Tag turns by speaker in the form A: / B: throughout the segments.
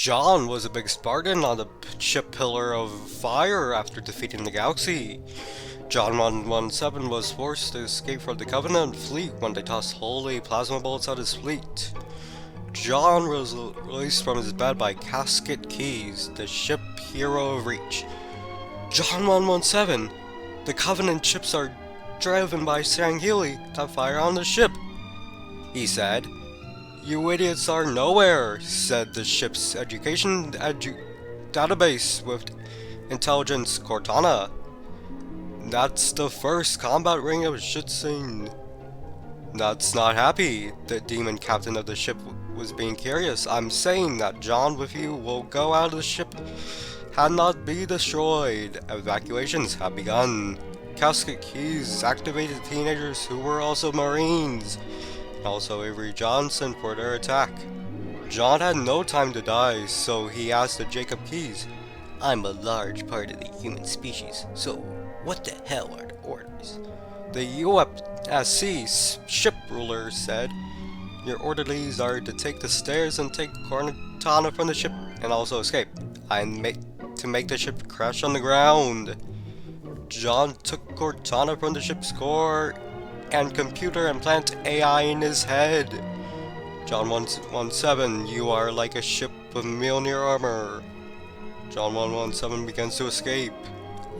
A: John was a big Spartan on the ship Pillar of Fire after defeating the Galaxy. John 117 was forced to escape from the Covenant fleet when they tossed holy plasma bullets at his fleet. John was released from his bed by Casket Keys, the ship Hero of Reach. John 117, the Covenant ships are driven by Sangheili that fire on the ship, he said. You idiots are nowhere, said the ship's education database with intelligence Cortana. That's the first combat ring of Shitsin. That's not happy. The demon captain of the ship was being curious. I'm saying that John with you will go out of the ship and not be destroyed. Evacuations have begun. Casket Keys activated teenagers who were also Marines, and also Avery Johnson for their attack. John had no time to die, so he asked the Jacob Keys, I'm a large part of the human species, so what the hell are the orders? The UFSC ship ruler said, your orderlies are to take the stairs and take Cortana from the ship and also escape, and to make the ship crash on the ground. John took Cortana from the ship's core and computer implant AI in his head. John 117, you are like a ship with Mjolnir armor. John 117 begins to escape.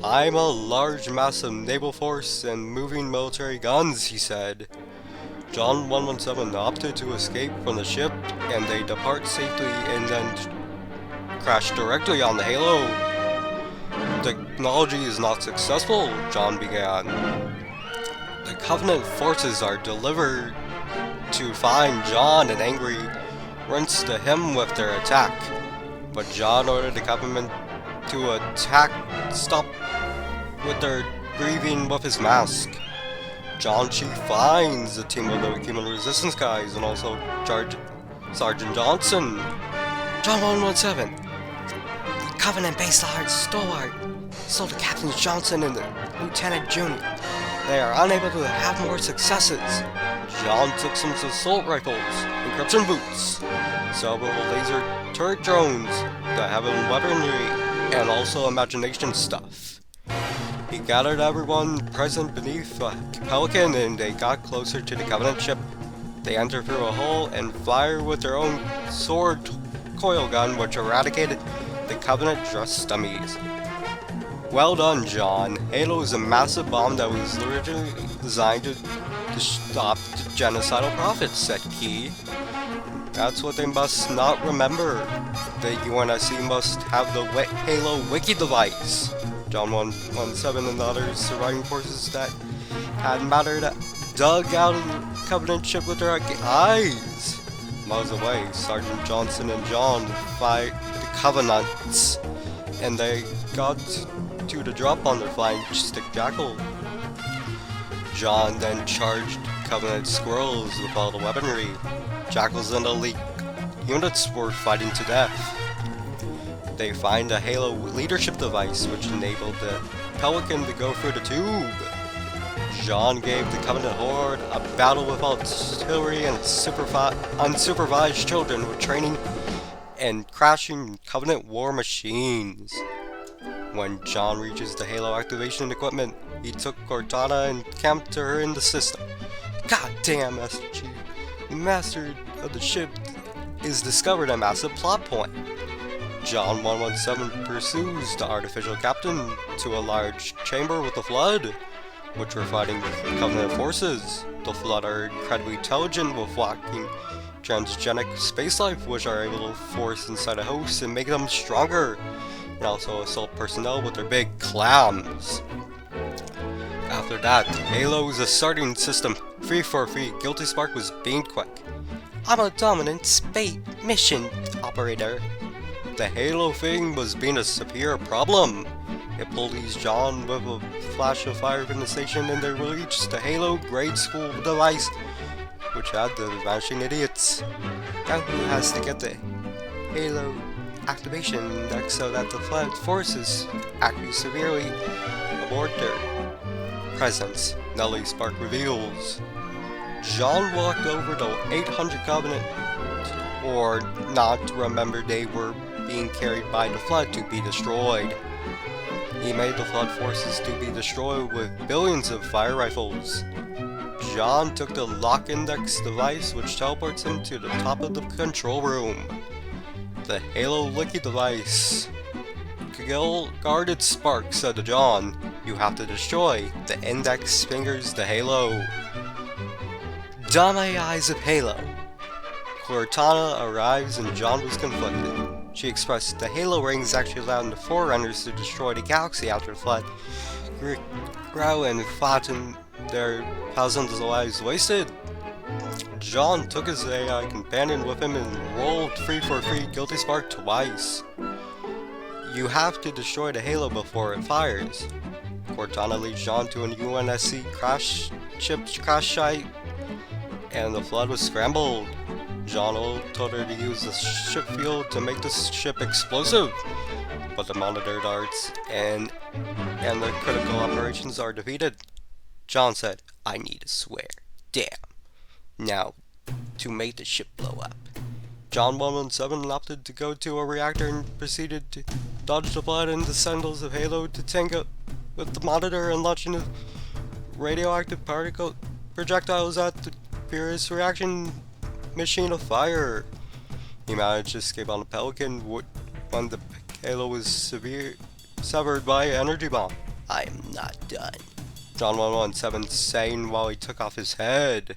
A: I'm a large massive naval force and moving military guns, he said. John 117 opted to escape from the ship, and they depart safely and then crash directly on the Halo. Technology is not successful, John began. The Covenant forces are delivered to find John, and angry runs to him with their attack. But John ordered the Covenant to stop with their breathing with his mask. John Chi finds the team of the human resistance guys and also Sergeant Johnson. John 117, the Covenant-based large Stowart stole the Captains Johnson and the Lieutenant Junior. They are unable to have more successes. John took some assault rifles, encryption boots, several laser turret drones, the heaven weaponry, and also imagination stuff. He gathered everyone present beneath a Pelican and they got closer to the Covenant ship. They entered through a hole and fired with their own sword coil gun, which eradicated the Covenant dress dummies. Well done, John. Halo is a massive bomb that was originally designed to stop the genocidal prophets, said Key. That's what they must not remember. The UNSC must have the Halo Wiki device. John 117 and the other surviving forces that had mattered dug out of the Covenant ship with their eyes. Miles away, Sergeant Johnson and John fight the Covenants, and they got to the drop on their flying stick jackal. John then charged Covenant squirrels with all the weaponry. Jackals and elite units were fighting to death. They find a Halo leadership device which enabled the Pelican to go through the tube. John gave the Covenant Horde a battle with artillery and unsupervised children with training and crashing Covenant war machines. When John reaches the Halo activation equipment, he took Cortana and camped her in the system. God damn, Master Chief. The master of the ship is discovered a massive plot point. John 117 pursues the artificial captain to a large chamber with the Flood, which were fighting Covenant forces. The Flood are incredibly intelligent with walking transgenic space life, which are able to force inside a host and make them stronger, and also assault personnel with their big clams. After that, Halo's asserting system 343 Guilty Spark was being quick. I'm a dominant space mission operator. The Halo thing was being a severe problem. It bullies John with a flash of fire from the station and they released the Halo grade school device, which had the Vanishing Idiots. Now who has to get the Halo activation index so that the Flood forces actually severely abort their presence, Nellie Spark reveals. John walked over to 800 Covenant, or not to remember they were being carried by the Flood to be destroyed. He made the Flood forces to be destroyed with billions of fire rifles. John took the Lock Index device, which teleports him to the top of the control room. The Halo Licky device. Guarded Spark said to John, "You have to destroy the Index fingers the Halo." Dame Eyes of Halo. Cortana arrives and John was conflicted. She expressed the Halo rings actually allowed the Forerunners to destroy the galaxy after the Flood grew and flattened their thousands of lives wasted. John took his AI companion with him and rolled free for free Guilty Spark twice. You have to destroy the Halo before it fires. Cortana leads John to an UNSC crash site, and the Flood was scrambled. John told her to use the ship fuel to make the ship explosive, but the Monitor darts and the critical operations are defeated. John said, "I need a swear. Damn. Now, to make the ship blow up." John 117 opted to go to a reactor and proceeded to dodge the Flood and the Sentinels of Halo to tank up with the Monitor and launching the radioactive particle projectiles at the furious reaction machine of fire. He managed to escape on a Pelican when the Halo was severed by an energy bomb. "I am not done," John 117 saying while he took off his head.